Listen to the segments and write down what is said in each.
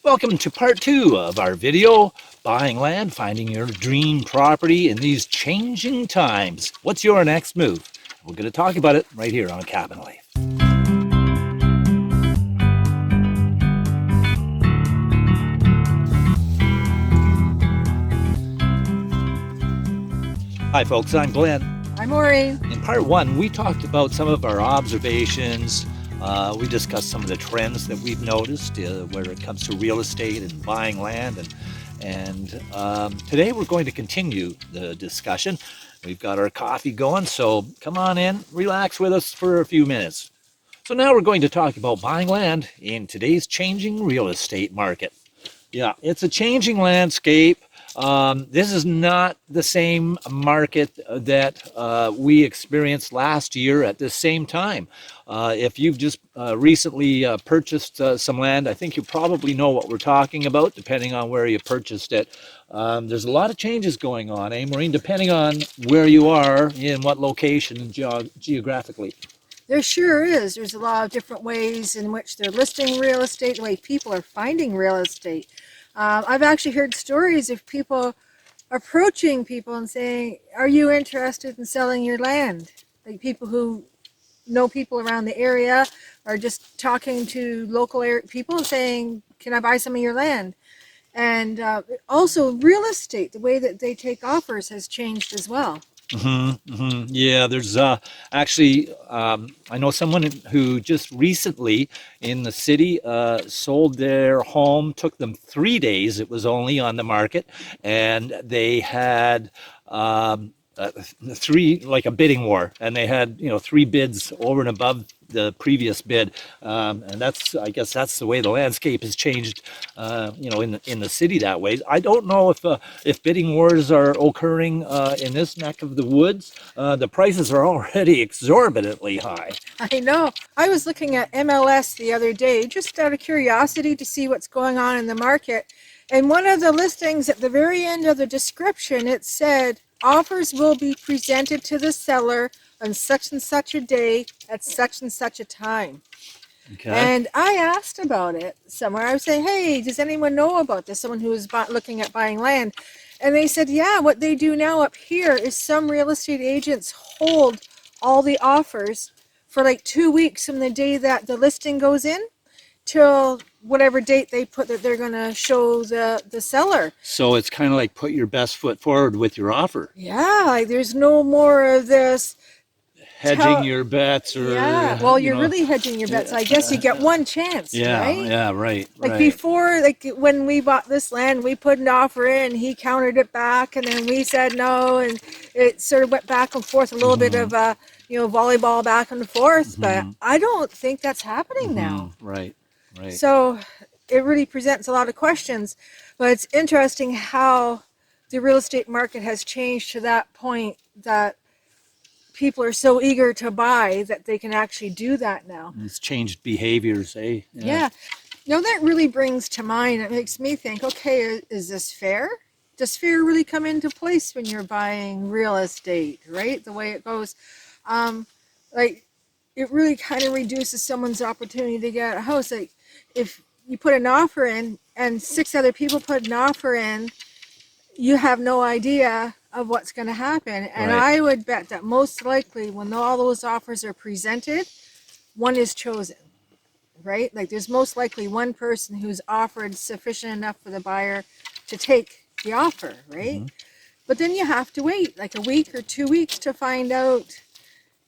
Welcome to part 2 of our video, Buying Land, Finding Your Dream Property in These Changing Times. What's your next move? We're going to talk about it right here on Cabin Life. Hi folks, I'm Glenn. I'm Maureen. In part 1, we talked about some of our observations. We discussed some of the trends that we've noticed where it comes to real estate and buying land. And today we're going to continue the discussion. We've got our coffee going, so come on in, relax with us for a few minutes. So now we're going to talk about buying land in today's changing real estate market. Yeah, it's a changing landscape. This is not the same market that we experienced last year at the same time. If you've just recently purchased some land, I think you probably know what we're talking about, depending on where you purchased it. There's a lot of changes going on, Maureen, depending on where you are, in what location geographically. There sure is. There's a lot of different ways in which they're listing real estate, the way people are finding real estate. I've actually heard stories of people approaching people and saying, are you interested in selling your land? Like people who know people around the area are just talking to local people saying, can I buy some of your land? And also real estate, the way that they take offers has changed as well. Yeah, there's actually, I know someone who just recently in the city sold their home. Took them 3 days, it was only on the market, and they had like a bidding war, and they had 3 bids over and above the previous bid, and I guess that's the way the landscape has changed in the city that way. I don't know if bidding wars are occurring in this neck of the woods. The prices are already exorbitantly high. I know. I was looking at MLS the other day just out of curiosity to see what's going on in the market, and one of the listings at the very end of the description, it said offers will be presented to the seller on such and such a day at such and such a time. Okay. And I asked about it somewhere. I was saying, hey, does anyone know about this? Someone who is looking at buying land. And they said, yeah, what they do now up here is some real estate agents hold all the offers for like 2 weeks from the day that the listing goes in till whatever date they put that they're going to show the seller. So it's kind of like put your best foot forward with your offer. Yeah, like there's no more of this hedging your bets, or well, you're really hedging your bets. I guess you get one chance, right? Right. Like before, like when we bought this land, we put an offer in, he countered it back, and then we said no, and it sort of went back and forth, a little bit of volleyball back and forth. But I don't think that's happening now. Right. So it really presents a lot of questions, but it's interesting how the real estate market has changed to that point that people are so eager to buy that they can actually do that now. It's changed behaviors, eh? Yeah. That really brings to mind, it makes me think, okay, is this fair? Does fair really come into place when you're buying real estate, right? The way it goes. It really kind of reduces someone's opportunity to get a house. Like if you put an offer in and 6 other people put an offer in, you have no idea of what's going to happen. And I would bet that most likely when all those offers are presented, one is chosen, right? Like there's most likely one person who's offered sufficient enough for the buyer to take the offer, right? But then you have to wait like a week or 2 weeks to find out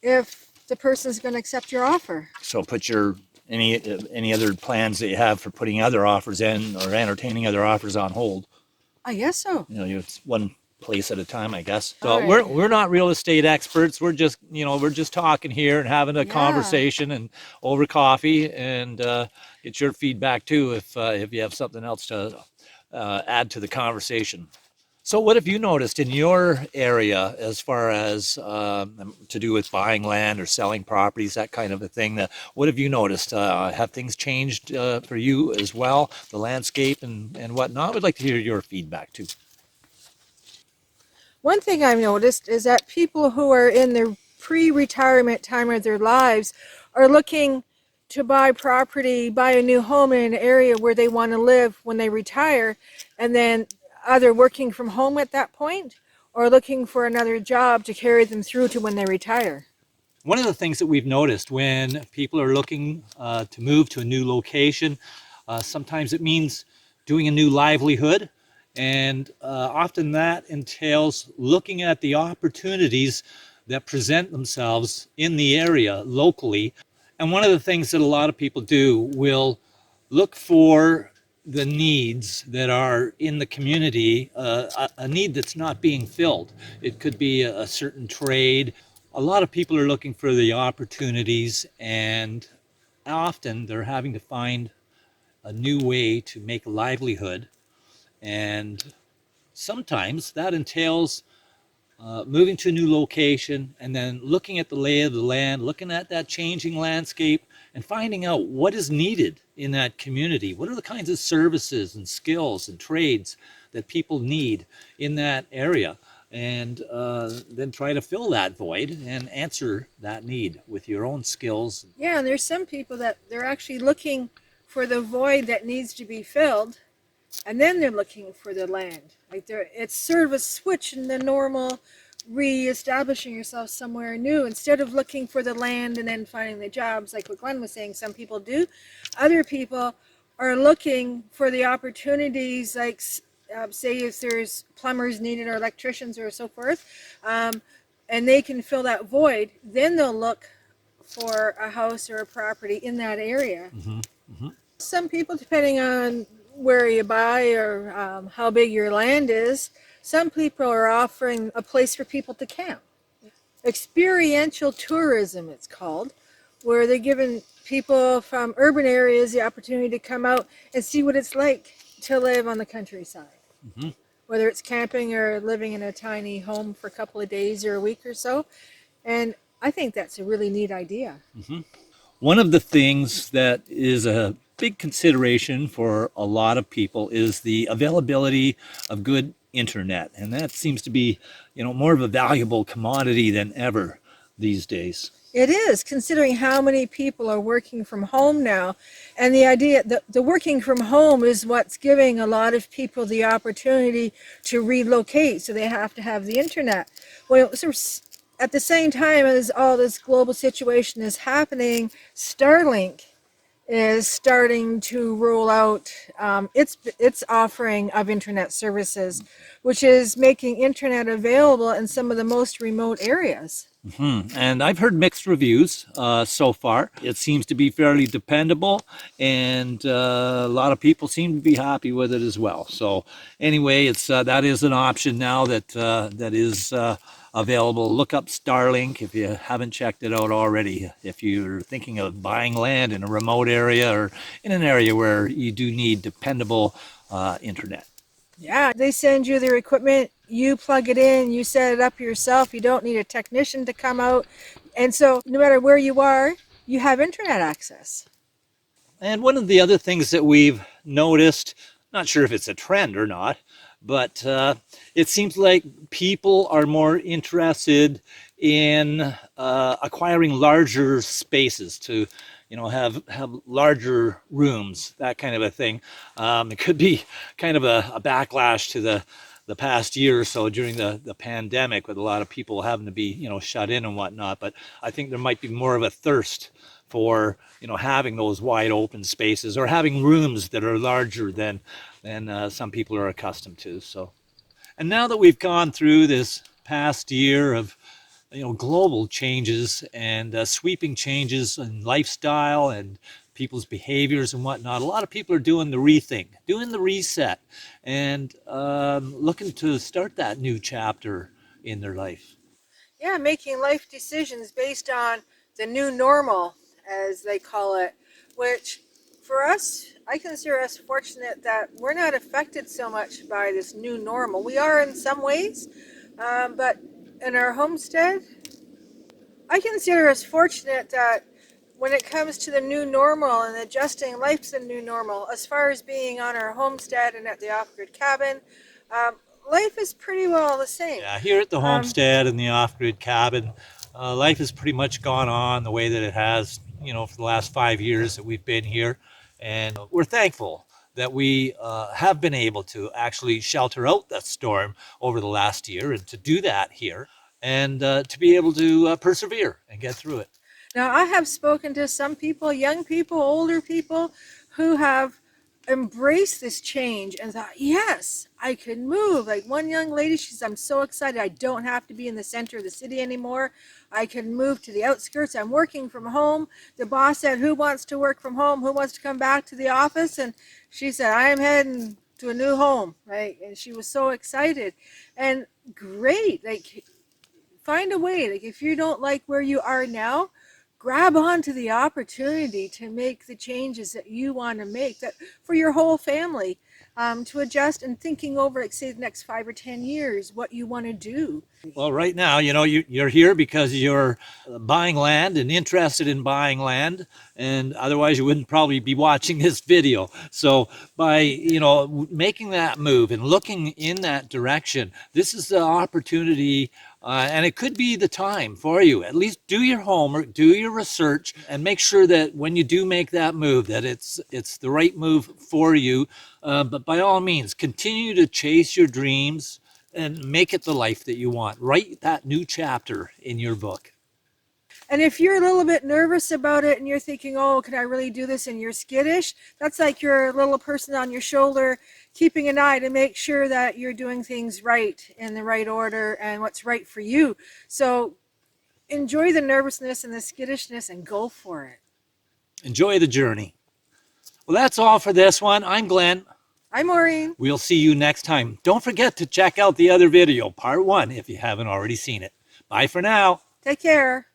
if the person's going to accept your offer. So put your any other plans that you have for putting other offers in or entertaining other offers on hold. I guess so. It's one place at a time, I guess. So we're not real estate experts. We're just talking here and having a conversation and over coffee, and get your feedback too if you have something else to add to the conversation. So what have you noticed in your area as far as to do with buying land or selling properties, that kind of a thing? What have you noticed? Have things changed for you as well, the landscape and whatnot? I would like to hear your feedback too. One thing I've noticed is that people who are in their pre-retirement time of their lives are looking to buy property, buy a new home in an area where they want to live when they retire, and then either working from home at that point or looking for another job to carry them through to when they retire. One of the things that we've noticed when people are looking to move to a new location, sometimes it means doing a new livelihood. And often that entails looking at the opportunities that present themselves in the area locally. And one of the things that a lot of people do will look for the needs that are in the community, a need that's not being filled. It could be a certain trade. A lot of people are looking for the opportunities, and often they're having to find a new way to make a livelihood. And sometimes that entails moving to a new location and then looking at the lay of the land, looking at that changing landscape, and finding out what is needed in that community. What are the kinds of services and skills and trades that people need in that area? And then try to fill that void and answer that need with your own skills. Yeah, and there's some people that they're actually looking for the void that needs to be filled, and then they're looking for the land. Like it's sort of a switch in the normal reestablishing yourself somewhere new. Instead of looking for the land and then finding the jobs, like what Glenn was saying, some people do. Other people are looking for the opportunities, like say if there's plumbers needed or electricians or so forth, and they can fill that void, then they'll look for a house or a property in that area. Mm-hmm. Mm-hmm. Some people, depending on where you buy or how big your land is, some people are offering a place for people to camp. Experiential tourism, it's called, where they're giving people from urban areas the opportunity to come out and see what it's like to live on the countryside. Mm-hmm. Whether it's camping or living in a tiny home for a couple of days or a week or so. And I think that's a really neat idea. Mm-hmm. One of the things that is a big consideration for a lot of people is the availability of good internet. And that seems to be, more of a valuable commodity than ever these days. It is, considering how many people are working from home now. And the idea that the working from home is what's giving a lot of people the opportunity to relocate. So they have to have the internet. Well, so at the same time as all this global situation is happening, Starlink is starting to roll out its offering of internet services, which is making internet available in some of the most remote areas. Mm-hmm. And I've heard mixed reviews so far. It seems to be fairly dependable, and a lot of people seem to be happy with it as well. So anyway, it's that is an option now that is available. Look up Starlink if you haven't checked it out already. If you're thinking of buying land in a remote area or in an area where you do need dependable internet. Yeah, they send you their equipment, you plug it in, you set it up yourself. You don't need a technician to come out. And so no matter where you are, you have internet access. And one of the other things that we've noticed, not sure if it's a trend or not, but it seems like people are more interested in acquiring larger spaces to, have larger rooms, that kind of a thing. It could be kind of a backlash to the past year or so during the pandemic, with a lot of people having to be, shut in and whatnot. But I think there might be more of a thirst for having those wide open spaces or having rooms that are larger than some people are accustomed to. So, and now that we've gone through this past year of global changes and sweeping changes in lifestyle and people's behaviors and whatnot, a lot of people are doing the rethink, doing the reset, and looking to start that new chapter in their life. Yeah, making life decisions based on the new normal, as they call it, which for us, I consider us fortunate that we're not affected so much by this new normal. We are in some ways, but in our homestead, I consider us fortunate that when it comes to the new normal and adjusting life to the new normal, as far as being on our homestead and at the off-grid cabin, life is pretty well the same. Yeah, here at the homestead and the off-grid cabin, life has pretty much gone on the way that it has, for the last 5 years that we've been here. And we're thankful that we have been able to actually shelter out that storm over the last year and to do that here and to be able to persevere and get through it. Now, I have spoken to some people, young people, older people, who have embraced this change and thought, yes, I can move. Like one young lady, she says, I'm so excited. I don't have to be in the center of the city anymore. I can move to the outskirts. I'm working from home. The boss said, who wants to work from home? Who wants to come back to the office? And she said, I am heading to a new home, right? And she was so excited. And great, like find a way. Like if you don't like where you are now, grab onto the opportunity to make the changes that you want to make that for your whole family, to adjust and thinking over, like say the next 5 or 10 years, what you want to do. Well, right now, you're here because you're buying land and interested in buying land, and otherwise you wouldn't probably be watching this video. So by, making that move and looking in that direction, this is the opportunity, and it could be the time for you. At least do your homework, do your research, and make sure that when you do make that move, that it's the right move for you. But by all means, continue to chase your dreams and make it the life that you want. Write that new chapter in your book. And if you're a little bit nervous about it and you're thinking, oh, can I really do this? And you're skittish, that's like your little person on your shoulder keeping an eye to make sure that you're doing things right in the right order and what's right for you. So enjoy the nervousness and the skittishness and go for it. Enjoy the journey. Well, that's all for this one. I'm Glenn. I'm Maureen. We'll see you next time. Don't forget to check out the other video, part 1, if you haven't already seen it. Bye for now. Take care.